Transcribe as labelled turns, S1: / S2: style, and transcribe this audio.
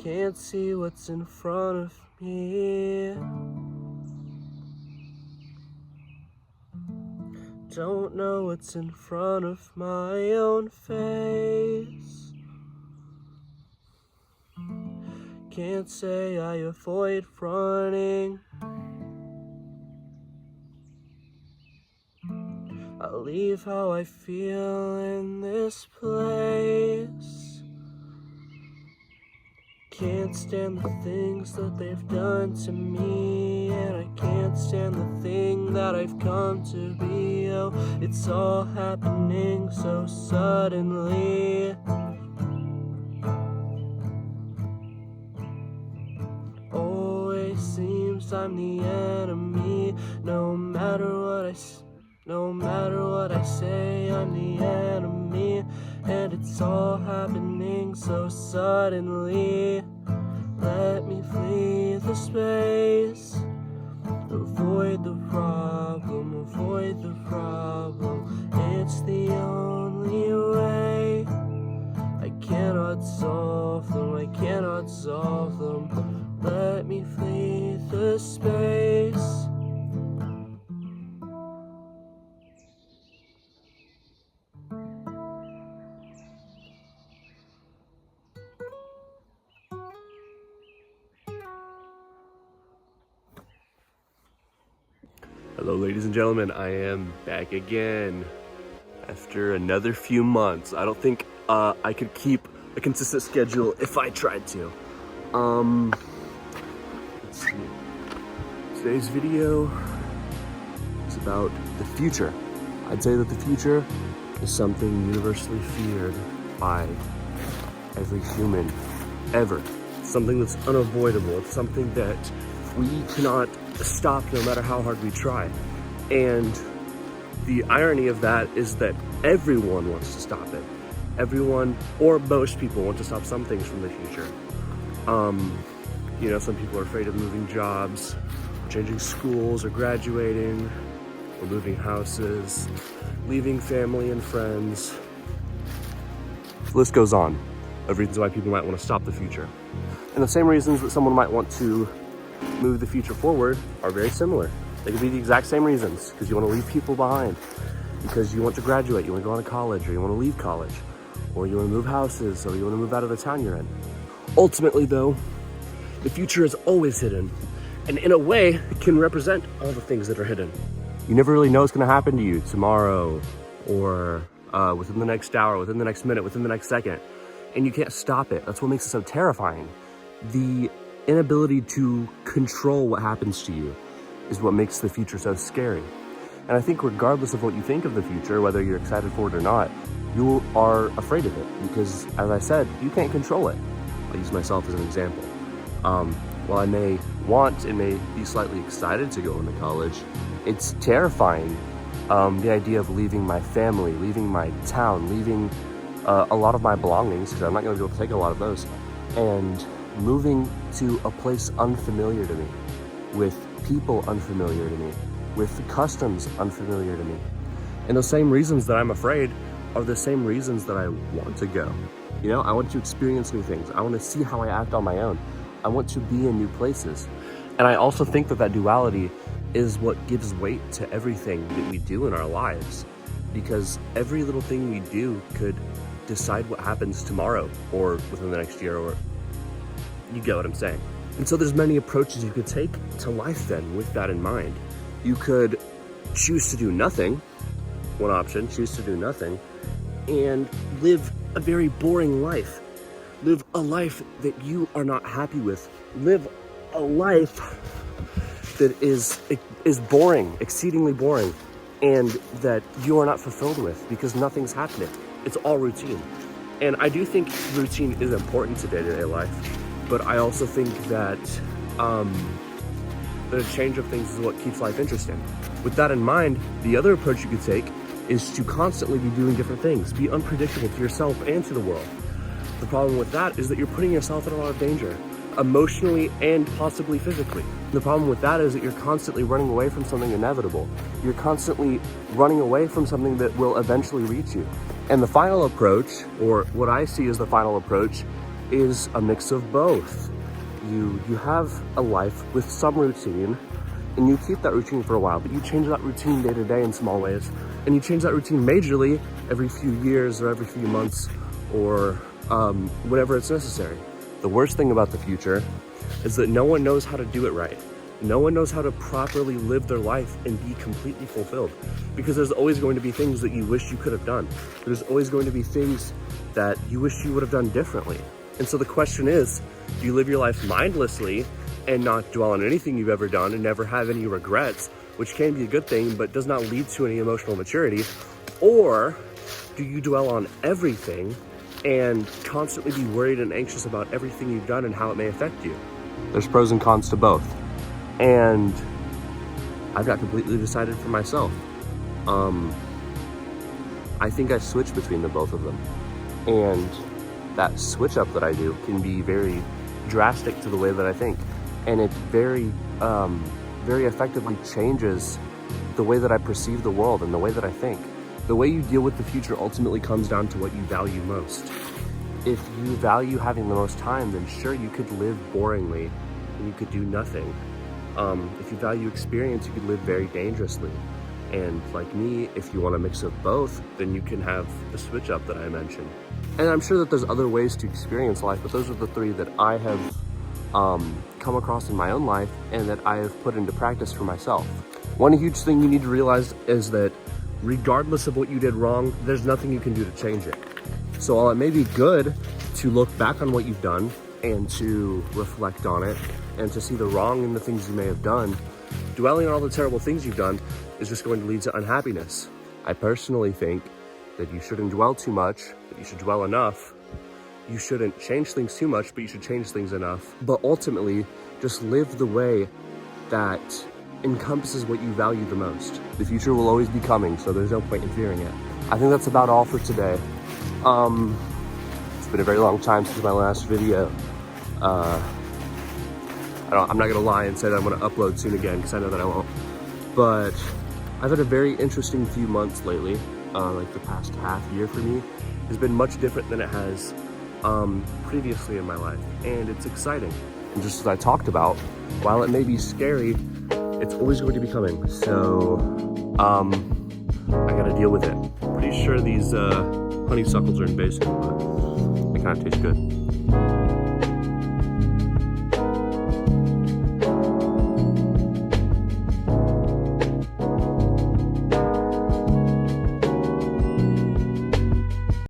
S1: Can't see what's in front of me. Don't know what's in front of my own face. Can't say I avoid running. I leave how I feel in this place. Can't stand the things that they've done to me, and I can't stand the thing that I've come to be. Oh, it's all happening so suddenly. Always seems I'm the enemy. No matter what I say, I'm the enemy. And it's all happening so suddenly. Let me flee the space. Avoid the problem, avoid the problem. It's the only way. I cannot solve them, I cannot solve them. Let me flee the space.
S2: Hello, ladies and gentlemen. I am back again after another few months. I don't think I could keep a consistent schedule if I tried to. Let's see. Today's video is about the future. I'd say that the future is something universally feared by every human ever. It's something that's unavoidable. It's something that we cannot stop no matter how hard we try. And the irony of that is that everyone wants to stop it. Everyone, or most people, want to stop some things from the future. You know, some people are afraid of moving jobs, changing schools, or graduating, or moving houses, leaving family and friends. The list goes on of reasons why people might want to stop the future. And the same reasons that someone might want to move the future forward are very similar. They could be the exact same reasons, because you want to leave people behind, because you want to graduate, you want to go on to college, or you want to leave college, or you want to move houses, or you want to move out of the town you're in. Ultimately though, the future is always hidden, and in a way it can represent all the things that are hidden. You never really know what's going to happen to you tomorrow, or within the next hour, within the next minute, within the next second, and you can't stop it. That's what makes it so terrifying. The inability to control what happens to you is what makes the future so scary. And I think regardless of what you think of the future, whether you're excited for it or not, you are afraid of it because, as I said, you can't control it. I'll use myself as an example. While I may want and may be slightly excited to go into college, it's terrifying. The idea of leaving my family, leaving my town, leaving a lot of my belongings, because I'm not going to be able to take a lot of those, and moving to a place unfamiliar to me, with people unfamiliar to me, with customs unfamiliar to me. And those same reasons that I'm afraid are the same reasons that I want to go. You know, I want to experience new things. I want to see how I act on my own. I want to be in new places. And I also think that that duality is what gives weight to everything that we do in our lives, because every little thing we do could decide what happens tomorrow or within the next year, or you get what I'm saying. And so there's many approaches you could take to life then with that in mind. You could choose to do nothing, one option, choose to do nothing, and live a very boring life. Live a life that you are not happy with. Live a life that is boring, exceedingly boring, and that you are not fulfilled with because nothing's happening. It's all routine. And I do think routine is important to day-to-day life. But I also think that the change of things is what keeps life interesting. With that in mind, the other approach you could take is to constantly be doing different things, be unpredictable to yourself and to the world. The problem with that is that you're putting yourself in a lot of danger, emotionally and possibly physically. The problem with that is that you're constantly running away from something inevitable. You're constantly running away from something that will eventually reach you. And the final approach, or what I see as the final approach, is a mix of both. You have a life with some routine, and you keep that routine for a while, but you change that routine day to day in small ways, and you change that routine majorly every few years or every few months or whenever it's necessary. The worst thing about the future is that no one knows how to do it right. No one knows how to properly live their life and be completely fulfilled, because there's always going to be things that you wish you could have done. There's always going to be things that you wish you would have done differently. And so the question is, do you live your life mindlessly and not dwell on anything you've ever done and never have any regrets, which can be a good thing, but does not lead to any emotional maturity? Or do you dwell on everything and constantly be worried and anxious about everything you've done and how it may affect you? There's pros and cons to both. And I've got completely decided for myself. I think I switch between the both of them. And that switch up that I do can be very drastic to the way that I think. And it very effectively changes the way that I perceive the world and the way that I think. The way you deal with the future ultimately comes down to what you value most. If you value having the most time, then sure, you could live boringly and you could do nothing. If you value experience, you could live very dangerously. And like me, if you want a mix of both, then you can have the switch up that I mentioned. And I'm sure that there's other ways to experience life, but those are the three that I have come across in my own life and that I have put into practice for myself. One huge thing you need to realize is that regardless of what you did wrong, there's nothing you can do to change it. So while it may be good to look back on what you've done and to reflect on it and to see the wrong in the things you may have done, dwelling on all the terrible things you've done is just going to lead to unhappiness. I personally think that you shouldn't dwell too much, but you should dwell enough. You shouldn't change things too much, but you should change things enough. But ultimately, just live the way that encompasses what you value the most. The future will always be coming, so there's no point in fearing it. I think that's about all for today. It's been a very long time since my last video. I'm not gonna lie and say that I'm gonna upload soon again, because I know that I won't. But I've had a very interesting few months lately. Like the past half year for me has been much different than it has previously in my life, and it's exciting. And just as I talked about, while it may be scary, it's always going to be coming. So I gotta deal with it. Pretty sure these honeysuckles are invasive, but they kind of taste good.